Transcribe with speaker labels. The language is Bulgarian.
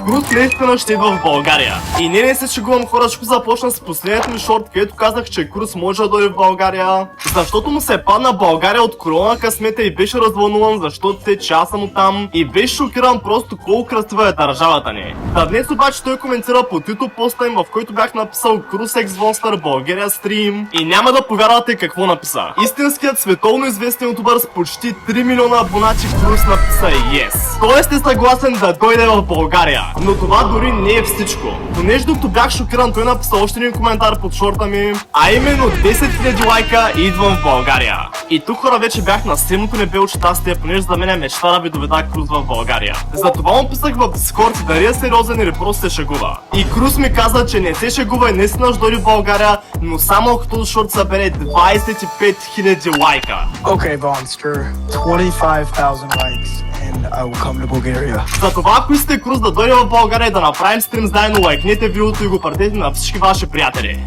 Speaker 1: Круз наистина ще идва в България. И не се шегувам, хора, ще започна с последният ми шорт, където казах, че Круз може да дойде в България. Защото му се падна България от корона късмета и беше развълнуван, защото се че аз съм оттам. И беше шокиран просто колко красива е държавата ни. Та днес обаче той коментира под YouTube поста им, в който бях написал Cruise X Monster България стрим. И няма да повярвате какво написа. Истинският световно известен ютубър с почти 3 милиона абонати Cruise написа Yes. Той сте съгласен да дойде в България. Но това дори не е всичко. Понеже докато бях шокиран, той написа още един коментар под шорта ми, а именно 10 000 лайка и идвам в България. И тук, хора, вече бях на седмото небе от щастие, понеже за мен е мечта да ви доведа Круз в България. Затова му писах в Discord дали е сериозен или просто се шегува. И Круз ми каза, че не се шегува и наистина ще дойде в България, но само ако този шорт събере 25 000 лайка.
Speaker 2: Okay, Monster, 25,000 likes and I will come to Bulgaria.
Speaker 1: Затова, ако искате Круз да дойде в България и да направим стрим заедно, лайкнете видеото и го пратете на всички ваши приятели.